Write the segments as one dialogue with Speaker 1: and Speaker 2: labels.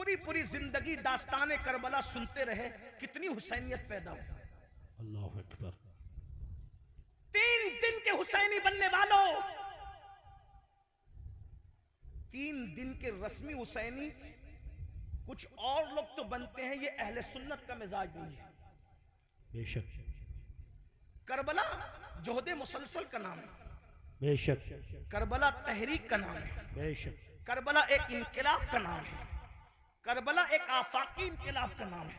Speaker 1: पूरी पूरी जिंदगी दास्ताने करबला सुनते रहे, कितनी हुसैनियत पैदा हुई।
Speaker 2: अल्लाह अकबर।
Speaker 1: 3 दिन के हुसैनी बनने वालों, 3 दिन के रस्मी हुसैनी, कुछ और लोग तो बनते हैं, ये अहले सुन्नत का मिजाज नहीं है।
Speaker 2: बेशक
Speaker 1: करबला जोहदे मुसलसल का नाम है,
Speaker 2: बेशक
Speaker 1: करबला तहरीक का नाम है,
Speaker 2: बेशक
Speaker 1: करबला एक इनकलाब का नाम है, करबला एक आफाकी इनकलाब का नाम है,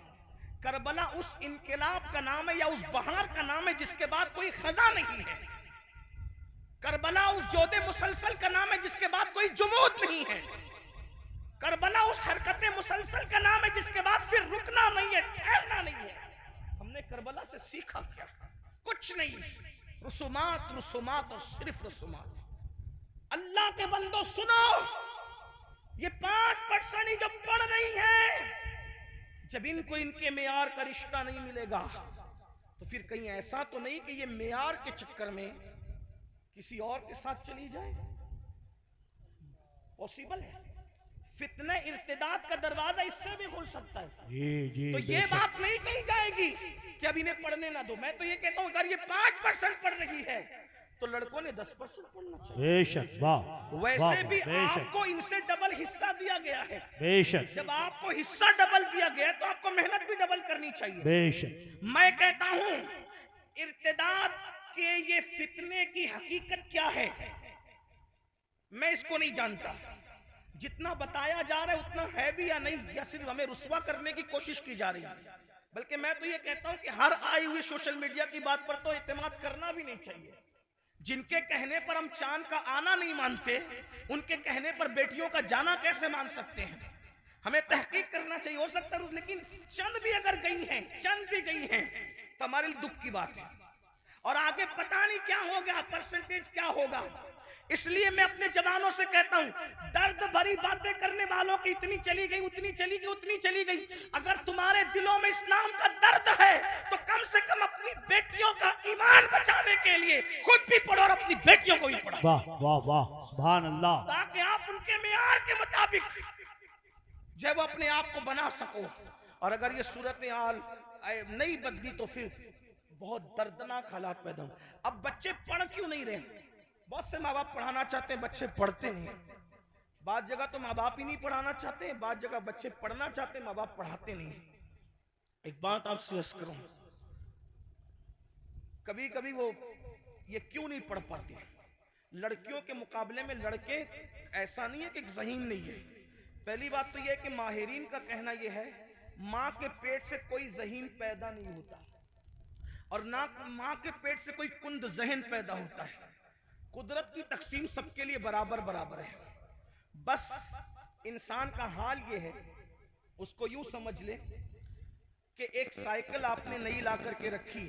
Speaker 1: करबला उस इनकलाब का नाम है या उस बहार का नाम है जिसके बाद कोई खजा नहीं है, करबला उस जोहदे मुसलसल का नाम है जिसके बाद कोई जुमूद नहीं है, करबला उस हरकत मुसलसल का नाम है जिसके बाद फिर रुकना नहीं है, ठहरना नहीं है। हमने करबला से सीखा क्या? कुछ नहीं, रसूमात रसूमात और सिर्फ रसूमात। अल्लाह के बंदो सुनो, ये 5% जो पढ़ रही हैं, जब इनको इनके मेयार का रिश्ता नहीं मिलेगा तो फिर कहीं ऐसा तो नहीं कि ये मेयार के चक्कर में किसी और के साथ चली जाए? पॉसिबल है। फितने इर्तिदाद का दरवाजा इससे भी खुल सकता है।
Speaker 2: जी
Speaker 1: तो ये बात नहीं कही जाएगी कि अब इन्हें पढ़ने ना दो। मैं तो ये कहता हूं अगर ये 5% पढ़ रही है तो लड़कों ने 10% पढ़ना चाहिए।
Speaker 2: बेशक, वाह।
Speaker 1: वैसे भी आपको इनसे डबल हिस्सा दिया गया है।
Speaker 2: बेशक,
Speaker 1: जब आपको हिस्सा डबल दिया गया तो आपको मेहनत भी डबल करनी चाहिए।
Speaker 2: बेशक।
Speaker 1: मैं कहता हूं इर्तिदाद के ये फितने की हकीकत क्या है मैं इसको नहीं जानता। जितना बताया जा रहा है उतना है भी या नहीं, या सिर्फ हमें रुस्वा करने की कोशिश की जा रही है। बल्कि मैं तो ये कहता हूं कि हर आई हुई सोशल मीडिया की बात पर तो इत्तेमाद करना भी नहीं चाहिए। जिनके कहने पर हम चांद का आना नहीं मानते, उनके कहने पर बेटियों का जाना कैसे मान सकते हैं? हमें तहकीक करना चाहिए। हो सकता है लेकिन चंद भी अगर गई हैं, चंद भी गई हैं तो हमारे लिए दुख की बात है। और आगे पता नहीं क्या होगा, परसेंटेज क्या होगा। इसलिए मैं अपने जवानों से कहता हूं, दर्द भरी बातें करने वालों की इतनी चली गई, उतनी चली गई, उतनी चली गई। अगर तुम्हारे दिलों में इस्लाम का दर्द है तो कम से कम अपनी बेटियों का ईमान बचाने के लिए खुद भी पढ़ो और अपनी बेटियों को भी पढ़ो।
Speaker 2: वाह वाह वाह, सुभान अल्लाह।
Speaker 1: ताकि आप उनके मेयार के मुताबिक जब अपने आप को बना सको। और अगर ये सूरत हाल नहीं बदली तो फिर बहुत दर्दनाक हालात पैदा हो। अब बच्चे पढ़ क्यों नहीं रहे? बहुत से माँ बाप पढ़ाना चाहते हैं, बच्चे पढ़ते नहीं। बाद जगह तो माँ बाप ही नहीं पढ़ाना चाहते हैं, बाद जगह बच्चे पढ़ना चाहते हैं, माँ बाप पढ़ाते नहीं। एक बात आपसे अर्ज करूं, कभी कभी वो ये क्यों नहीं पढ़ पाते? लड़कियों के मुकाबले में लड़के ऐसा नहीं है कि ज़हीन नहीं है। पहली बात तो यह है कि माहिरीन का कहना यह है माँ के पेट से कोई ज़हीन पैदा नहीं होता और ना माँ के पेट से कोई कुंद ज़हन पैदा होता है। कुदरत की तकसीम सबके लिए बराबर बराबर है। बस इंसान का हाल ये है, उसको यूं समझ ले कि एक साइकिल आपने नई ला करके रखी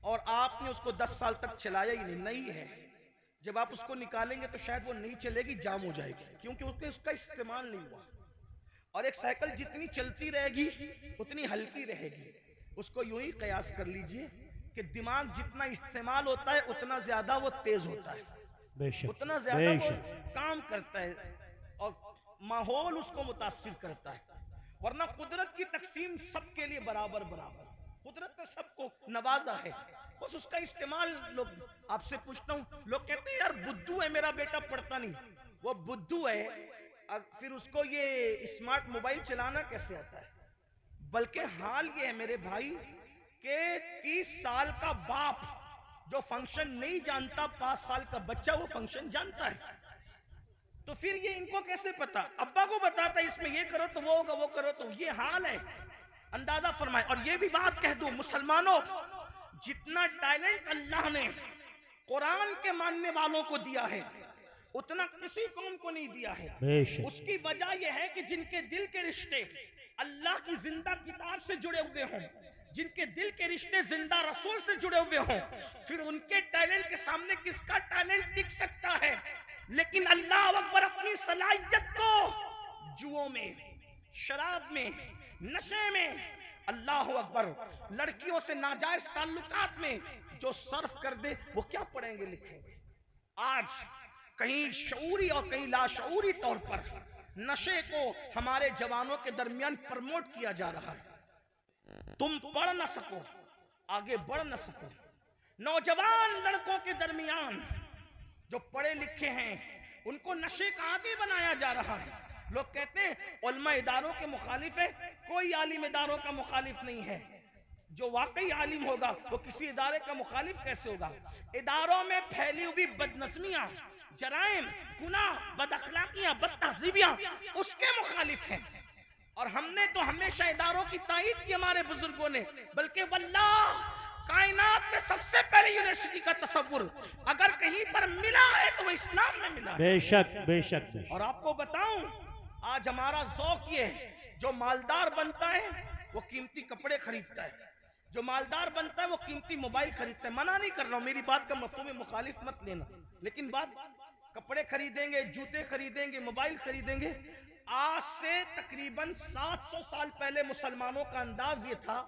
Speaker 1: और आपने उसको 10 साल तक चलाया ही नहीं, नई है। जब आप उसको निकालेंगे तो शायद वो नहीं चलेगी, जाम हो जाएगी, क्योंकि उसका इस्तेमाल नहीं हुआ। और एक साइकिल जितनी चलती रहेगी उतनी हल्की रहेगी। उसको यूं ही कयास कर लीजिए कि दिमाग जितना इस्तेमाल होता है उतना ज्यादा वो तेज होता है, उतना ज्यादा वो काम करता है और माहौल उसको मुतासिर करता है। वरना कुदरत की तकसीम सबके लिए बराबर बराबर। कुदरत ने सबको नवाजा है, बस उसका इस्तेमाल। लोग आपसे पूछता हूँ, लोग कहते हैं यार बुद्धू है मेरा बेटा, पढ़ता नहीं। वो बुद्धू है, फिर उसको ये स्मार्ट मोबाइल चलाना कैसे आता है? बल्कि हाल ये है मेरे भाई कि 30 साल का बाप जो फंक्शन नहीं जानता, 5 साल का बच्चा वो फंक्शन जानता है। तो फिर ये इनको कैसे पता? अब्बा को बताता है इसमें ये करो तो वो होगा, वो करो तो ये हाल है। अंदाजा फरमाए। और ये भी बात कह दूं मुसलमानों, जितना टैलेंट अल्लाह ने कुरान के मानने वालों को दिया है उतना किसी कौम को नहीं दिया है। उसकी वजह यह है कि जिनके दिल के रिश्ते अल्लाह की जिंदा किताब से जुड़े हुए हों, जिनके दिल के रिश्ते जिंदा रसूल से जुड़े हुए हों, फिर उनके टैलेंट के सामने किसका टैलेंट टिक सकता है? लेकिन अल्लाह अकबर अपनी सलाहियत को जुओं में, शराब में, नशे में, अल्लाह अकबर लड़कियों से नाजायज ताल्लुकात में जो सर्फ कर दे वो क्या पढ़ेंगे लिखेंगे? आज कहीं शऊरी और कहीं लाशऊरी तौर पर नशे को हमारे जवानों के दरमियान प्रमोट किया जा रहा है। तुम पढ़ न सको, आगे बढ़ न सको। नौजवान लड़कों के दरमियान जो पढ़े लिखे हैं उनको नशे का आदी बनाया जा रहा है। लोग कहते हैं उलमा इदारों के मुखालिफ है, कोई आलिम इदारों का मुखालिफ नहीं है। जो वाकई आलिम होगा वो किसी इदारे का मुखालिफ कैसे होगा? इदारों में फैली हुई बदनस्मियां, जराइम, गुनाह, बदअखलाकियां, बदतहजीबियां उसके मुखालिफ हैं। और हमने तो हमेशा इदारों की तायीद की हमारे बुजुर्गों ने, बल्कि वल्लाह कायनात में सबसे पहले यूनिवर्सिटी का तसव्वुर अगर कहीं पर मिला है तो वो इस्लाम में मिला है।
Speaker 2: बेशक बेशक बेशक।
Speaker 1: और आपको बताऊं, आज हमारा ज़ौक़ ये है, जो मालदार बनता है वो कीमती कपड़े खरीदता है, जो मालदार बनता है वो कीमती मोबाइल खरीदता है। मना नहीं कर रहा हूं, मेरी बात का मफ़हूम मुखालिफ मत लेना, लेकिन बात कपड़े खरीदेंगे, जूते खरीदेंगे, मोबाइल खरीदेंगे। आज से तकरीबन 700 साल पहले मुसलमानों का अंदाज ये था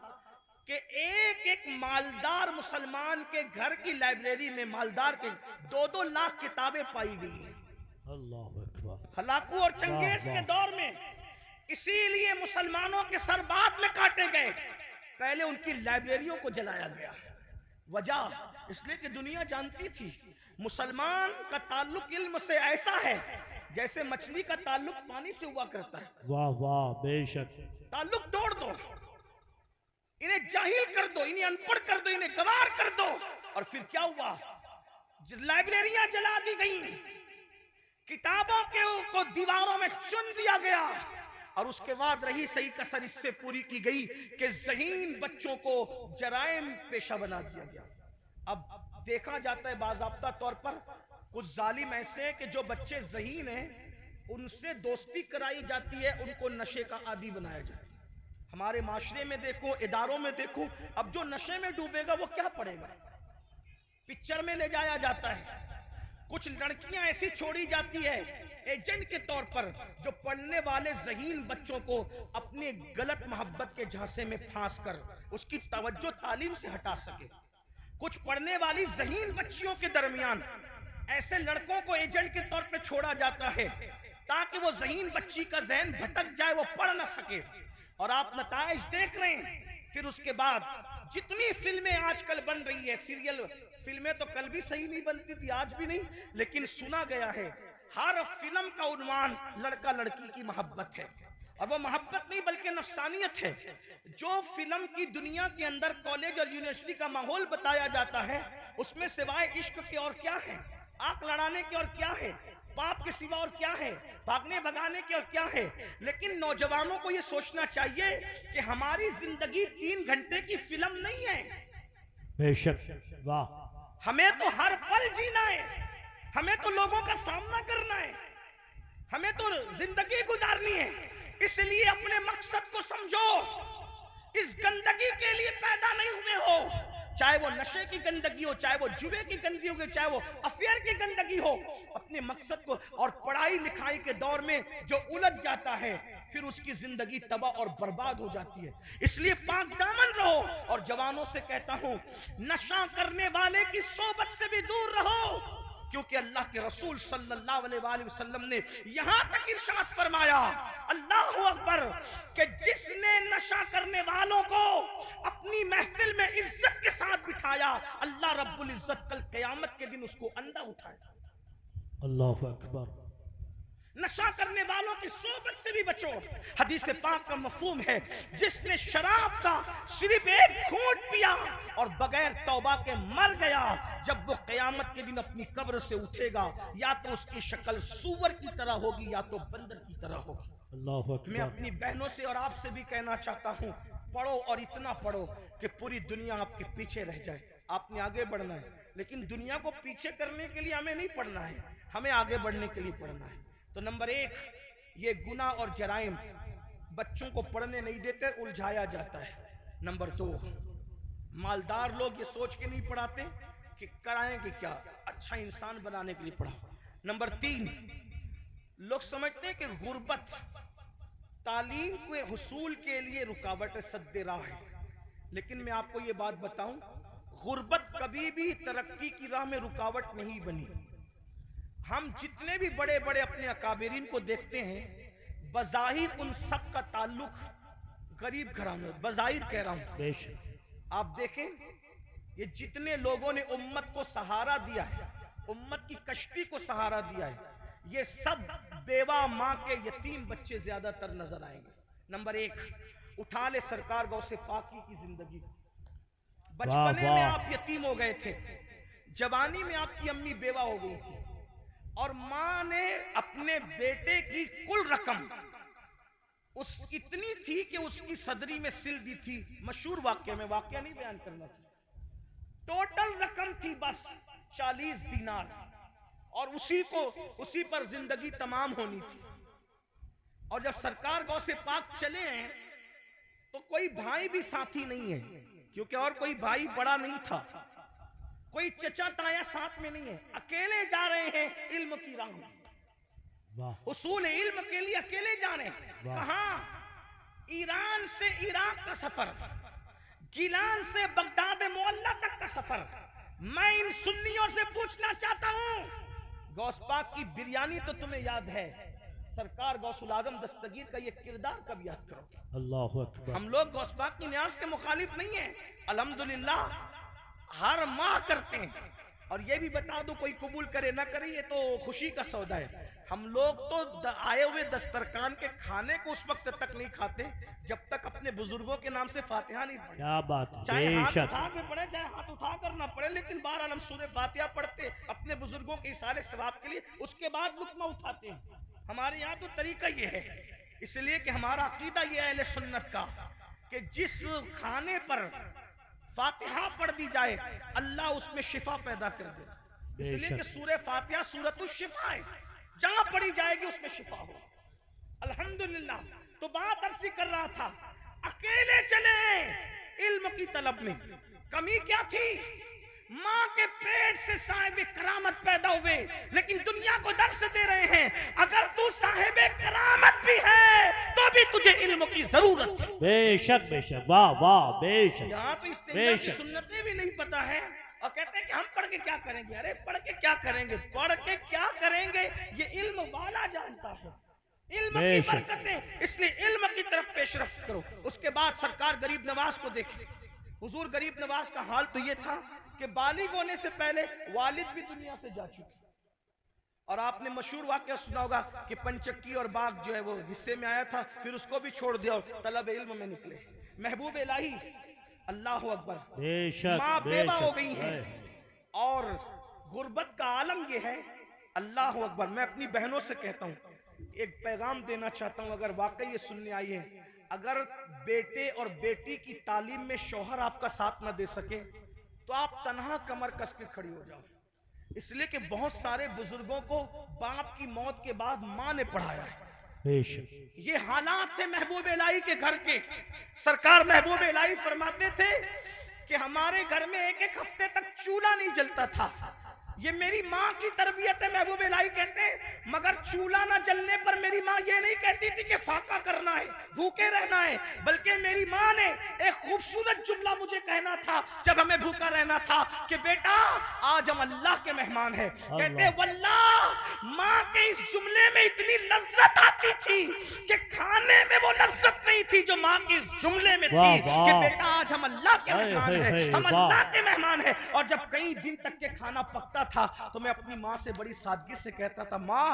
Speaker 1: कि एक एक मालदार मुसलमान के घर की लाइब्रेरी में मालदार के 2-2 लाख किताबें पाई गई हैं।
Speaker 2: अल्लाह अकबर।
Speaker 1: हलाकू और चंगेज के दौर में इसीलिए मुसलमानों के सर बाद में काटे गए, पहले उनकी लाइब्रेरियों को जलाया गया। वजह इसलिए कि दुनिया जानती थी मुसलमान का ताल्लुक इल्म से ऐसा है जैसे मछली का ताल्लुक पानी से हुआ करता है।
Speaker 2: वाह वाह बेशक।
Speaker 1: ताल्लुक तोड़ दो, इन्हें जाहिल कर दो, इन्हें अनपढ़ कर दो, इन्हें गवार कर दो, और फिर क्या हुआ? लाइब्रेरियां जला दी गई, किताबों को दीवारों में चुन दिया गया, और उसके बाद रही सही कसर इससे पूरी की गई कि ज़हीन बच्चों को जराइम पेशा बना दिया गया। अब देखा जाता है बाज़ाब्ता तौर पर कुछ जालिम ऐसे हैं कि जो बच्चे ज़हीन हैं उनसे दोस्ती कराई जाती है, उनको नशे का आदी बनाया जाता है। हमारे माशरे में देखो, इदारों में देखो, अब जो नशे में डूबेगा वो क्या पढ़ेगा? पिक्चर में ले जाया जाता है, कुछ लड़कियां ऐसी छोड़ी जाती है एजेंट के तौर पर जो पढ़ने वाले ज़हीन बच्चों को अपने गलत मोहब्बत के झांसे में फांस कर उसकी तवज्जो तालीम से हटा सके। कुछ पढ़ने वाली ज़हीन बच्चियों के दरमियान ऐसे लड़कों को एजेंट के तौर पे छोड़ा जाता है ताकि वो ज़हीन बच्ची का ज़हन भटक जाए, वो पढ़ ना सके। और आप नताइज देख रहे हैं। फिर उसके बाद जितनी फिल्में आजकल बन रही है, सीरियल फिल्में तो कल भी सही नहीं बनती थी, आज भी नहीं, लेकिन सुना गया है हर फिल्म का उन्वान लड़का लड़की की मोहब्बत है, और वो मोहब्बत नहीं बल्कि नफसानियत है। जो फिल्म की दुनिया के अंदर कॉलेज और यूनिवर्सिटी का माहौल बताया जाता है उसमें सिवाय इश्क के और क्या है, आंख लड़ाने के और क्या है, पाप के सिवा और क्या है, भागने भगाने के और क्या है। लेकिन नौजवानों को यह सोचना चाहिए कि हमारी जिंदगी 3 घंटे की फिल्म नहीं है।
Speaker 2: बेशक। वाह।
Speaker 1: हमें तो हर पल जीना है, हमें तो लोगों का सामना करना है, हमें तो जिंदगी गुजारनी है। इसलिए अपने मकसद को समझो। इस गंदगी के लिए पैदा नहीं हुए हो, चाहे वो नशे की गंदगी हो, चाहे वो जुए की गंदगी हो, चाहे वो अफेयर की गंदगी हो। अपने मकसद को, और पढ़ाई लिखाई के दौर में जो उलझ जाता है फिर उसकी जिंदगी तबाह और बर्बाद हो जाती है। इसलिए पाक दामन रहो। और जवानों से कहता हूं, नशा करने वाले की सोबत से भी दूर रहो, क्योंकि अल्लाह के रसूल सल्लल्लाहु अलैहि वसल्लम ने यहां तक इरशाद फरमाया, अल्लाहु अकबर, कि जिसने नशा करने वालों को अपनी महफिल में इज्जत के साथ बिठाया, अल्लाह रब्बुल इज्जत कल क़यामत के दिन उसको अंधा उठाएगा।
Speaker 2: अल्लाहु अकबर।
Speaker 1: नशा करने वालों की सोबत से भी बचो। हदीस पाक का मफहूम है, जिसने शराब का सिर्फ एक घूंट पिया और बगैर तौबा के मर गया, जब वो क़यामत के दिन अपनी कब्र से उठेगा या तो उसकी शक्ल सूअर की तरह होगी या तो बंदर की तरह होगी।
Speaker 2: अल्लाहु अकबर।
Speaker 1: मैं अपनी बहनों से और आपसे भी कहना चाहता हूँ, पढ़ो और इतना पढ़ो कि पूरी दुनिया आपके पीछे रह जाए। आपने आगे बढ़ना है, लेकिन दुनिया को पीछे करने के लिए हमें नहीं पढ़ना है, हमें आगे बढ़ने के लिए पढ़ना है। तो नंबर 1, ये गुनाह और जराइम बच्चों को पढ़ने नहीं देते, उलझाया जाता है। नंबर 2, मालदार लोग ये सोच के नहीं पढ़ाते कि कराएंगे क्या, अच्छा इंसान बनाने के लिए पढ़ाओ। नंबर 3, लोग समझते हैं कि गुर्बत तालीम के हुसूल के लिए रुकावट सद्दे राह है। लेकिन मैं आपको ये बात बताऊं, गुर्बत कभी भी तरक्की की राह में रुकावट नहीं बनी। हम जितने भी बड़े बड़े अपने अकाबिरीन को देखते हैं, बज़ाहिर उन सब का ताल्लुक गरीब घरानों, बज़ाहिर कह रहा हूं।
Speaker 2: बेशक
Speaker 1: आप देखें, ये जितने लोगों ने उम्मत को सहारा दिया है, उम्मत की कश्ती को सहारा दिया है, ये सब बेवा माँ के यतीम बच्चे ज्यादातर नजर आएंगे। नंबर एक, उठा ले सरकार गौसे पाकी की जिंदगी। बचपने में आप यतीम हो गए थे, जवानी में आपकी अम्मी बेवा हो गई थी, और माँ ने अपने बेटे की कुल रकम उस इतनी थी कि उसकी सदरी में सिल दी थी। मशहूर वाक्य में, वाक्य नहीं बयान करना चाहिए, टोटल रकम थी बस 40 दिनार, और उसी पर जिंदगी तमाम होनी थी। और जब सरकार गौ से पाक चले हैं तो कोई भाई भी साथी नहीं है, क्योंकि और कोई भाई बड़ा नहीं था, कोई चचा ताया साथ में नहीं है, अकेले जा रहे हैं इल्म की राह में, उसूल इल्म के लिए अकेले जा रहे हैं। कहां? ईरान से इराक का सफर, गिलान से बगदाद मोहल्ला तक का सफर। मैं इन सुन्नियों से पूछना चाहता हूं, गौस पाक की बिरयानी तो तुम्हें याद है, सरकार गौसुल आजम दस्तगीर का ये किरदार कब याद करोगे?
Speaker 2: अल्लाहु अकबर।
Speaker 1: हम लोग गौस पाक की न्याज के मुखालिफ नहीं है, अल्हम्दुलिल्लाह हर माह करते हैं। और ये भी बता दो, कोई कबूल करे ना करे ये तो खुशी का सौदा है, हम लोग तो आए हुए दस्तरखान के खाने को उस वक्त तक नहीं खाते जब तक अपने बुजुर्गों के नाम से फातिहा नहीं पढ़े।
Speaker 2: क्या बात है,
Speaker 1: चाहे हाथ उठा के पढ़े, चाहे हाथ उठा कर ना पढ़े, लेकिन बहरहाल हम सूरह फातिहा पढ़ते अपने बुजुर्गों के इसाले सवाब के लिए, उसके बाद लुक्मा उठाते हैं। हमारे यहाँ तो तरीका ये है, इसलिए कि हमारा अकीदा ये है अहले सुन्नत का कि जिस खाने पर फातिहा पढ़ दी जाए अल्लाह उसमें शिफा पैदा कर दे, इसलिए कि सूरह फातिहा सूरतुश शिफा है, जहां पढ़ी जाएगी उसमें शिफा हो। अल्हम्दुलिल्लाह। तो बात अर्ज़ कर रहा था, अकेले चले इल्म की तलब में, कमी क्या थी? माँ के पेट से साहिब करामत पैदा हुए, लेकिन दुनिया को दर्श दे रहे हैं अगर तू साहिब करामत भी है तो भी तुझे इल्म की जरूरत है।
Speaker 2: बेशक बेशक, वाह वाह, बेशक।
Speaker 1: यहाँ तो इस सुन्नतें भी नहीं पता है और कहते हैं कि हम पढ़ के क्या करेंगे। अरे पढ़ के क्या करेंगे, पढ़ के क्या करेंगे ये इल्म वाला जानता है, इल्म की बरकतें, इसलिए इल्म की तरफ पेशरफ्त करो। उसके बाद सरकार गरीब नवाज को देखे। हुजूर गरीब नवाज का हाल तो ये था कि बालिग होने से पहले वालिद भी दुनिया से जा चुके, और आपने मशहूर वाक़या सुना होगा कि पंचक्की और बाग जो है वो हिस्से में आया था, फिर उसको भी छोड़ दिया और तलब इल्म में निकले। महबूब इलाही, अल्लाह अकबर, माँ बेवा हो गई है और गुर्बत का आलम ये है। अल्लाह अकबर। मैं अपनी बहनों से कहता हूँ, एक पैगाम देना चाहता हूँ, अगर वाकई ये सुनने आई है, अगर बेटे और बेटी की तालीम में शौहर आपका साथ ना दे सके तो आप तन्हा कमर कस के खड़ी हो जाओ, इसलिए कि बहुत सारे बुजुर्गों को बाप की मौत के बाद माँ ने पढ़ाया है। ये हालात थे महबूब इलाही के घर के। सरकार महबूब इलाही फरमाते थे कि हमारे घर में एक एक हफ्ते तक चूल्हा नहीं जलता था। ये मेरी माँ की तरबियत है, महबूब इलाही कहते हैं। मगर चूल्हा ना जलने पर मेरी माँ ये नहीं कहती थी कि फाका करना है, भूखे रहना है, बल्कि मेरी माँ ने एक खूबसूरत जुमला मुझे कहना था जब हमें भूखा रहना था कि बेटा आज हम अल्लाह के मेहमान हैं। कहते वल्लाह माँ के इस जुमले में इतनी लज्जत आती थी कि खाने में वो लज्जत नहीं थी जो माँ के इस जुमले में थी कि बेटा आज हम अल्लाह के मेहमान हैं, हम अल्लाह के मेहमान हैं। और जब कई दिन तक के खाना पकता था तो मैं अपनी माँ से बड़ी सादगी से कहता था, माँ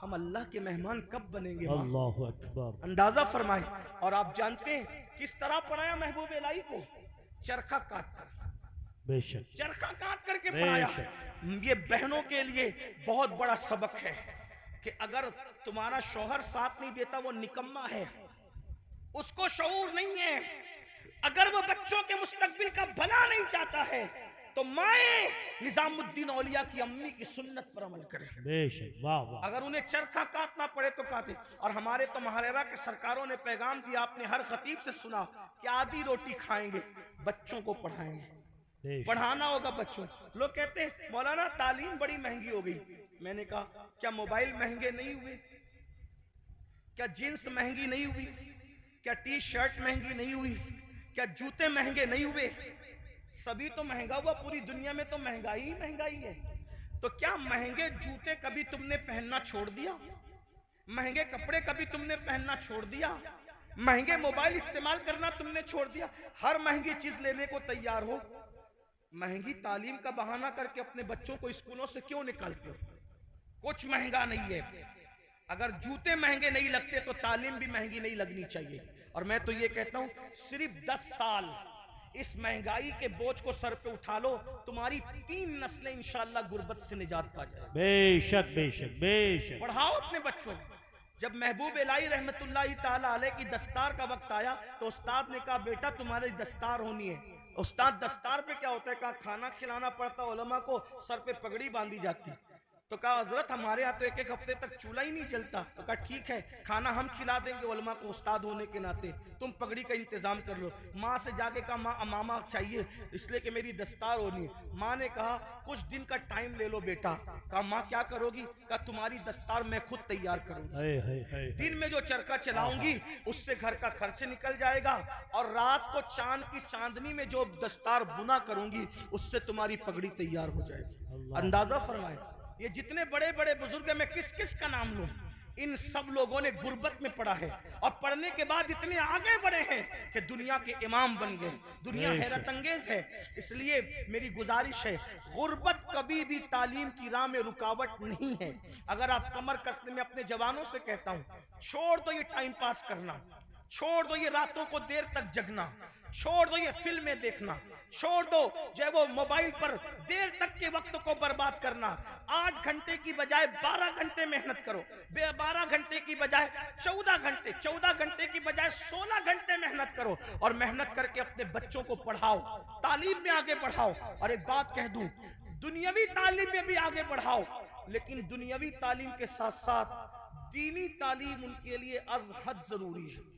Speaker 1: हम अल्लाह के मेहमान कब बनेंगे?
Speaker 2: अल्लाहु अकबर।
Speaker 1: अंदाजा फरमाए। और आप जानते हैं किस तरह पढ़ाया महबूब इलाही को? चरखा काट कर,
Speaker 2: बेशक,
Speaker 1: चरखा काट करके पढ़ाया। ये बहनों के लिए बहुत बड़ा सबक है कि अगर तुम्हारा शौहर साथ नहीं देता वो निकम्मा है, उसको शऊर नहीं है। अगर वो बच्चों के मुस्तकबिल का भला नहीं चाहता है तो माए निजामुद्दीन औलिया की अम्मी की सुन्नत पर अमल करें।
Speaker 2: बेशक, वाह वाह।
Speaker 1: अगर उन्हें चरखा काटना पड़े तो काटे। और हमारे तो महारेरा के सरकारों ने पैगाम दिया, आपने हर खतीब से सुना कि आधी रोटी खाएंगे, बच्चों को पढ़ाएंगे, पढ़ाना होगा बच्चों। लोग कहते हैं मौलाना तालीम बड़ी महंगी हो गई। मैंने कहा क्या मोबाइल महंगे नहीं हुए? क्या जींस महंगी नहीं हुई? क्या टी शर्ट महंगी नहीं हुई? क्या जूते महंगे नहीं हुए? सभी तो महंगा हुआ, पूरी दुनिया में तो महंगाई ही महंगाई है। तो क्या महंगे जूते कभी तुमने पहनना छोड़ दिया? महंगे कपड़े कभी तुमने पहनना छोड़ दिया? महंगे मोबाइल इस्तेमाल करना तुमने छोड़ दिया? हर महंगी चीज लेने को तैयार हो। महंगी तालीम का बहाना करके अपने बच्चों को स्कूलों से क्यों निकालते हो? कुछ महंगा नहीं है। अगर जूते महंगे नहीं लगते तो तालीम भी महंगी नहीं लगनी चाहिए। और मैं तो ये कहता हूं, सिर्फ 10 साल इस महंगाई के बोझ को सर पे उठा लो, तुम्हारी 3 नस्लें इंशाअल्लाह गुर्बत से निजात पा जाए।
Speaker 2: बेशक बेशक बेशक।
Speaker 1: पढ़ाओ अपने बच्चों को। जब महबूब इलाही रहमतुल्लाहि ताला अलैह की दस्तार का वक्त आया तो उस्ताद ने कहा, बेटा तुम्हारी दस्तार होनी है। उस्ताद, दस्तार पे क्या होता है? कहा, खाना खिलाना पड़ता उलमा को, सर पे पगड़ी बांधी जाती। तो कहा, हजरत हमारे यहाँ तो एक एक हफ्ते तक चूल्हा ही नहीं चलता। तो कहा, ठीक है, खाना हम खिला देंगे उलमा को, उस्ताद होने के नाते तुम पगड़ी का इंतजाम कर लो। माँ से जाके कहा, माँ अमामा चाहिए इसलिए कि मेरी दस्तार होनी है। माँ ने कहा, कुछ दिन का टाइम ले लो बेटा। कहा, माँ क्या करोगी? कहा, तुम्हारी दस्तार मैं खुद तैयार करूंगी। दिन में जो चरखा चलाऊंगी उससे घर का खर्च निकल जाएगा, और रात को चांद की चांदनी में जो दस्तार बुना करूंगी उससे तुम्हारी पगड़ी तैयार हो जाएगी। अंदाजा फरमाए, ये जितने बड़े बड़े बुजुर्ग हैं, मैं किस किस का नाम लूं? इन सब लोगों ने गुर्बत में पढ़ा है, और पढ़ने के बाद इतने आगे बढ़े हैं कि दुनिया के इमाम बन गए। दुनिया हैरत अंगेज है। इसलिए मेरी गुजारिश है, गुर्बत कभी भी तालीम की राह में रुकावट नहीं है। अगर आप कमर कसने में अपने जवानों से कहता हूं, छोड़ दो ये टाइम पास करना, छोड़ दो ये रातों को देर तक जगना, छोड़ दो ये फिल्में देखना, छोड़ दो जो वो मोबाइल पर देर तक के वक्त को बर्बाद करना। 8 घंटे की बजाय 12 घंटे मेहनत करो, 12 घंटे की बजाय 14 घंटे, 14 घंटे की बजाय 16 घंटे मेहनत करो, और मेहनत करके अपने बच्चों को पढ़ाओ, तालीम में आगे बढ़ाओ। और एक बात कह दूं, दुनियावी तालीम में भी आगे बढ़ाओ, लेकिन दुनियावी तालीम के साथ साथ दीनी तालीम उनके लिए अज़ हद जरूरी है।